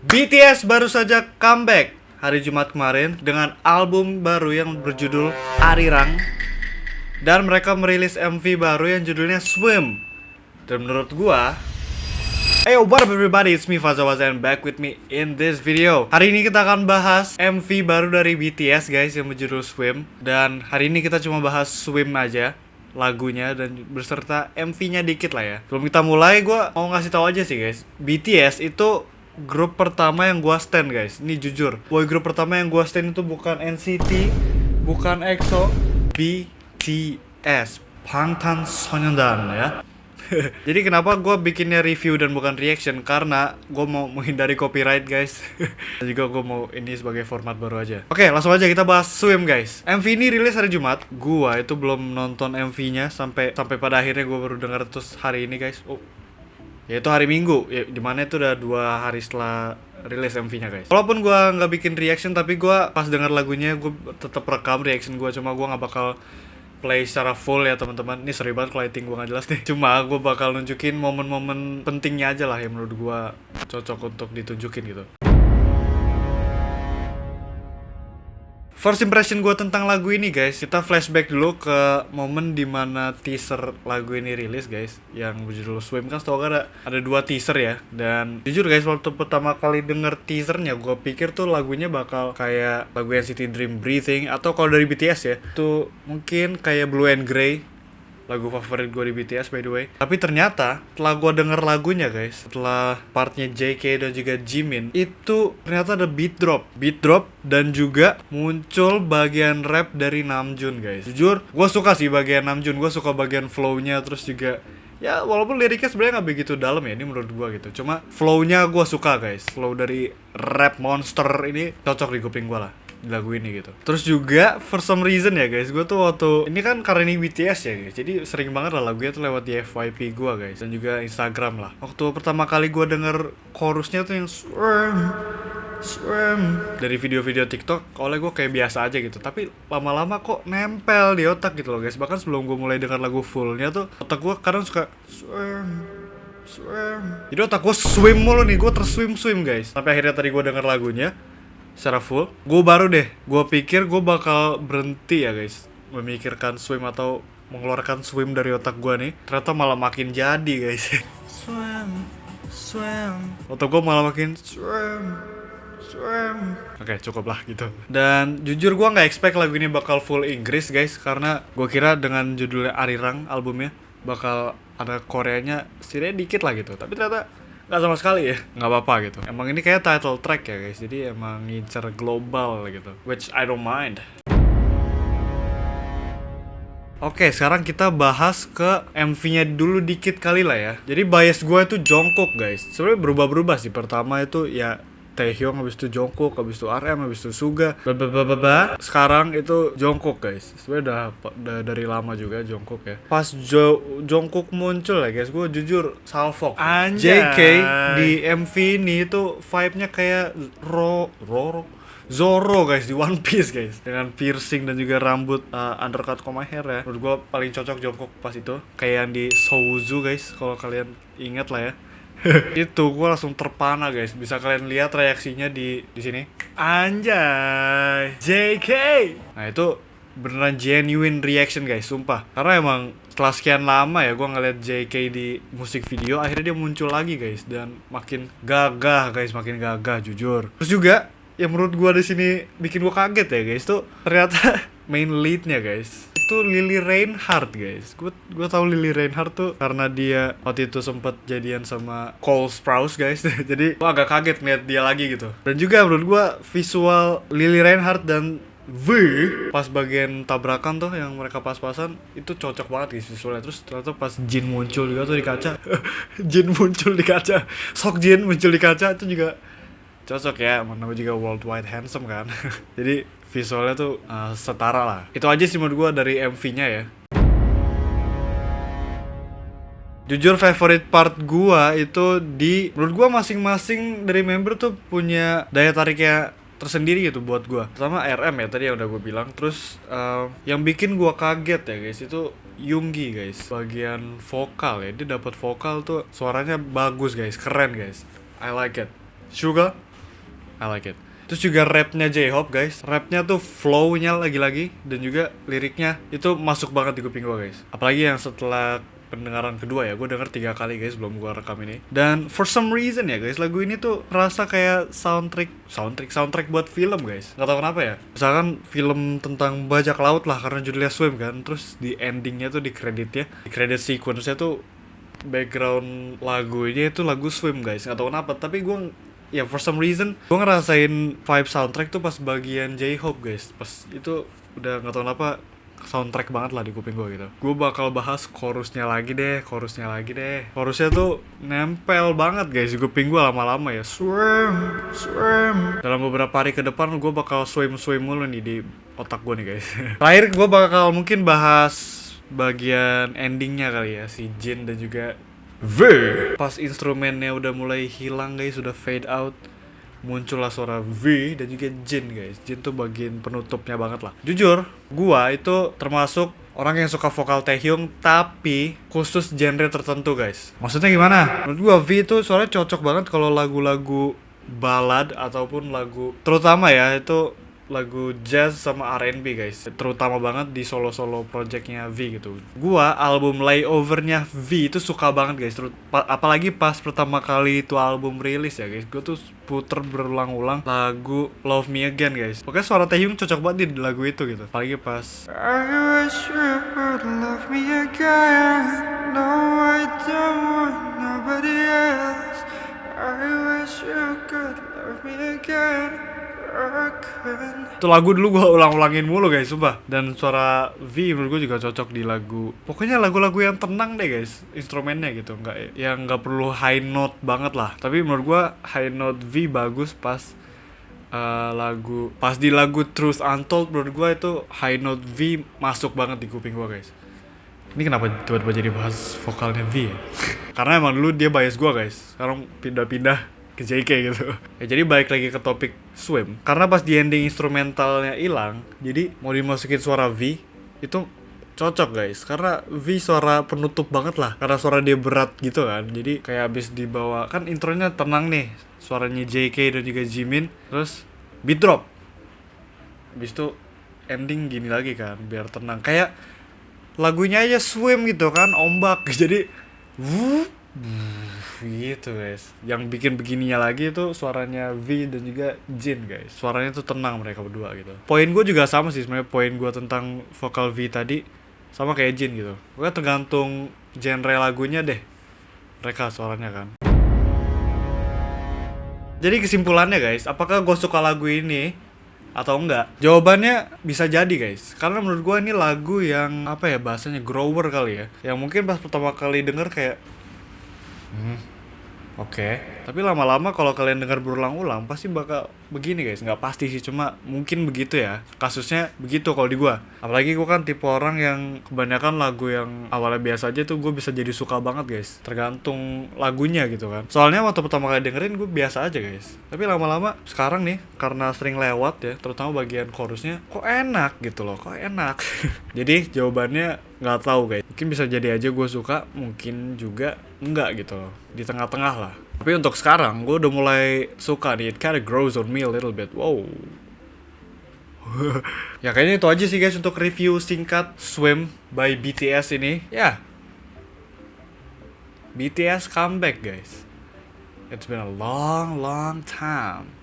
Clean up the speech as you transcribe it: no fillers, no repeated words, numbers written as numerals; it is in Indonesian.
BTS baru saja comeback hari Jumat kemarin dengan album baru yang berjudul Arirang. Dan mereka merilis MV baru yang judulnya Swim. Dan menurut gua, hey, what up everybody, it's me Fazawaz and back with me in this video. Hari ini kita akan bahas MV baru dari BTS guys yang berjudul Swim. Dan hari ini kita cuma bahas Swim aja, lagunya dan beserta MV-nya dikit lah ya. Sebelum kita mulai, gua mau ngasih tahu aja sih guys, BTS itu grup pertama yang gua stan guys. Ini jujur, boy grup pertama yang gua stan itu bukan NCT, bukan EXO, BTS, Bangtansonyondan ya. Jadi kenapa gue bikinnya review dan bukan reaction? Karena gue mau menghindari copyright guys. Dan juga gue mau ini sebagai format baru aja. Oke, langsung aja kita bahas Swim guys. MV ini rilis hari Jumat. Gue itu belum nonton MV-nya sampai pada akhirnya gue baru dengar terus hari ini guys. Oh, yaitu hari Minggu. Ya, dimana itu udah 2 hari setelah rilis MV-nya guys. Walaupun gue nggak bikin reaction, tapi gue pas dengar lagunya gue tetap rekam reaction gue. Cuma gue nggak bakal play secara full ya teman-teman. Ini sorry banget kalau lighting gue gak jelas nih. Cuma gue bakal nunjukin momen-momen pentingnya aja lah yang menurut gue cocok untuk ditunjukin gitu. First impression gue tentang lagu ini guys, kita flashback dulu ke momen dimana teaser lagu ini rilis guys, yang berjudul Swim. Kan setahu ada 2 teaser ya. Dan jujur guys, waktu pertama kali denger teasernya, gue pikir tuh lagunya bakal kayak lagu NCT Dream Breathing, atau kalau dari BTS ya, tuh mungkin kayak Blue and Grey, lagu favorit gue di BTS by the way. Tapi ternyata setelah gue denger lagunya guys, setelah partnya JK dan juga Jimin, itu ternyata ada beat drop dan juga muncul bagian rap dari Namjoon guys. Jujur gue suka sih bagian Namjoon, gue suka bagian flow-nya. Terus juga ya walaupun liriknya sebenarnya nggak begitu dalam ya, ini menurut gue gitu, cuma flow-nya gue suka guys. Flow dari rap monster ini cocok di kuping gue lah di lagu ini gitu. Terus juga for some reason ya guys, gue tuh waktu ini kan karena ini BTS ya guys, jadi sering banget lah lagunya tuh lewat di FYP gue guys, dan juga Instagram lah. Waktu pertama kali gue denger chorusnya tuh yang Swim dari video-video TikTok, oleh gue kayak biasa aja gitu, tapi lama-lama kok nempel di otak gitu loh guys. Bahkan sebelum gue mulai denger lagu fullnya tuh, otak gue kadang suka Swim. Jadi otak gue swim mulu nih, gue terswim guys. Sampai akhirnya tadi gue denger lagunya secara full, gue baru deh, gue pikir gue bakal berhenti ya guys memikirkan Swim atau mengeluarkan Swim dari otak gue nih. Ternyata malah makin jadi guys. Swim otak gue malah makin Swim. Oke, cukup lah gitu. Dan jujur gue gak expect lagu ini bakal full Inggris guys, karena gue kira dengan judulnya Arirang albumnya bakal ada Koreanya setidaknya dikit lah gitu. Tapi ternyata nggak sama sekali ya, nggak apa-apa gitu. Emang ini kayak title track ya guys, jadi emang ngincer global gitu, which I don't mind. Oke, sekarang kita bahas ke MV-nya dulu dikit kali lah ya. Jadi bias gue itu Jungkook guys. Sebenarnya berubah-berubah sih. Pertama itu ya Taehyung, habis itu Jungkook, habis itu RM, habis itu Suga, sekarang itu Jungkook guys. Sebenarnya udah dari lama juga Jungkook ya. Pas Jungkook muncul ya guys, gue jujur salfok. JK di MV ini tuh vibe-nya kayak Zoro guys di One Piece guys, dengan piercing dan juga rambut undercut koma hair ya. Menurut gue paling cocok Jungkook pas itu, kayak yang di Souzu guys, kalau kalian ingat lah ya. Itu gue langsung terpana guys, bisa kalian lihat reaksinya di sini. Anjay, JK. Nah itu beneran genuine reaction guys, sumpah. Karena emang setelah sekian lama ya gue ngeliat JK di musik video, akhirnya dia muncul lagi guys, dan makin gagah guys, makin gagah jujur. Terus juga yang menurut gue di sini bikin gue kaget ya guys, tuh ternyata main leadnya guys itu Lily Reinhardt guys. Gue tahu Lily Reinhardt tuh karena dia waktu itu sempat jadian sama Cole Sprouse guys. Jadi gue agak kaget ngeliat dia lagi gitu. Dan juga menurut gue visual Lily Reinhardt dan V pas bagian tabrakan tuh yang mereka pas-pasan itu cocok banget guys visualnya. Terus ternyata pas Jin muncul juga tuh di kaca. Jin muncul di kaca, Sok Jin muncul di kaca, itu juga cocok ya, namanya juga worldwide handsome kan. Jadi visualnya tuh setara lah. Itu aja sih menurut gue dari MV-nya ya. Jujur favorite part gue itu di, menurut gue masing-masing dari member tuh punya daya tariknya tersendiri gitu buat gue. Pertama RM ya tadi yang udah gue bilang. Terus yang bikin gue kaget ya guys itu Yoongi guys, bagian vokal ya. Dia dapat vokal tuh suaranya bagus guys, keren guys. I like it. Suga I like it. Terus juga rapnya J-Hope guys, rapnya tuh flow-nya lagi-lagi dan juga liriknya itu masuk banget di kuping gue guys. Apalagi yang setelah pendengaran kedua ya, gue denger 3 kali guys sebelum gue rekam ini. Dan for some reason ya guys, lagu ini tuh rasa kayak soundtrack buat film guys. Gak tau kenapa ya. Misalkan film tentang bajak laut lah karena judulnya Swim kan. Terus di endingnya tuh di credit sequence-nya tuh background lagunya itu lagu Swim guys. Gak tau kenapa, tapi gue ya for some reason gue ngerasain vibe soundtrack tuh pas bagian J-Hope guys. Pas itu udah gak tau kenapa soundtrack banget lah di kuping gue gitu. Gue bakal bahas chorusnya lagi deh. Chorusnya tuh nempel banget guys di kuping gue lama-lama ya. Swim. Dalam beberapa hari ke depan gue bakal swim mulu nih di otak gue nih guys. Terakhir gue bakal mungkin bahas bagian endingnya kali ya, si Jin dan juga V. Pas instrumennya udah mulai hilang guys, sudah fade out, muncullah suara V dan juga Jin guys. Jin tuh bagian penutupnya banget lah. Jujur, gua itu termasuk orang yang suka vokal Taehyung tapi khusus genre tertentu guys. Maksudnya gimana? Menurut gua V itu suaranya cocok banget kalau lagu-lagu ballad ataupun lagu, terutama ya itu lagu jazz sama R&B guys, terutama banget di solo projectnya V gitu. Gua album Layover-nya V itu suka banget guys, apalagi pas pertama kali itu album rilis ya guys. Gue tuh puter berulang-ulang lagu Love Me Again guys. Pokoknya suara Taehyung cocok banget di lagu itu gitu. Apalagi pas I wish you would love me again. No, I don't want nobody else. I wish you could love me again. Itu lagu dulu gue ulang-ulangin mulu guys, sumpah. Dan suara V menurut gue juga cocok di lagu, pokoknya lagu-lagu yang tenang deh guys, instrumennya gitu, yang nggak perlu high note banget lah. Tapi menurut gue high note V bagus pas di lagu Truth Untold. Menurut gue itu high note V masuk banget di kuping gue guys. Ini kenapa tiba-tiba jadi bahas vokalnya V ya? Karena emang dulu dia bias gue guys, sekarang pindah-pindah ke JK gitu. Ya jadi balik lagi ke topik Swim. Karena pas di ending instrumentalnya hilang, jadi mau dimasukin suara V itu cocok guys. Karena V suara penutup banget lah. Karena suara dia berat gitu kan. Jadi kayak abis dibawa, kan intronya tenang nih, suaranya JK dan juga Jimin. Terus beat drop. Abis itu ending gini lagi kan, biar tenang. Kayak lagunya aja Swim gitu kan, ombak. Jadi gitu guys. Yang bikin begininya lagi itu suaranya V dan juga Jin guys. Suaranya tuh tenang mereka berdua gitu. Poin gue juga sama sih sebenarnya, poin gue tentang vokal V tadi sama kayak Jin gitu. Pokoknya tergantung genre lagunya deh mereka suaranya kan. Jadi kesimpulannya guys, apakah gue suka lagu ini atau enggak? Jawabannya bisa jadi guys, karena menurut gue ini lagu yang apa ya bahasanya, grower kali ya. Yang mungkin pas pertama kali denger kayak Oke. Tapi lama-lama kalau kalian dengar berulang-ulang pasti bakal begini guys. Nggak pasti sih, cuma mungkin begitu ya. Kasusnya begitu kalau di gua. Apalagi gua kan tipe orang yang kebanyakan lagu yang awalnya biasa aja tuh gua bisa jadi suka banget guys. Tergantung lagunya gitu kan. Soalnya waktu pertama kali dengerin gua biasa aja guys. Tapi lama-lama sekarang nih, karena sering lewat ya, terutama bagian chorusnya, kok enak gitu loh, kok enak. Jadi jawabannya nggak tahu guys. Mungkin bisa jadi aja gue suka, mungkin juga enggak gitu loh, di tengah-tengah lah. Tapi untuk sekarang gue udah mulai suka nih. It kinda grows on me a little bit. Wow. Ya kayaknya itu aja sih guys untuk review singkat Swim by BTS ini. Ya, BTS comeback guys. It's been a long time.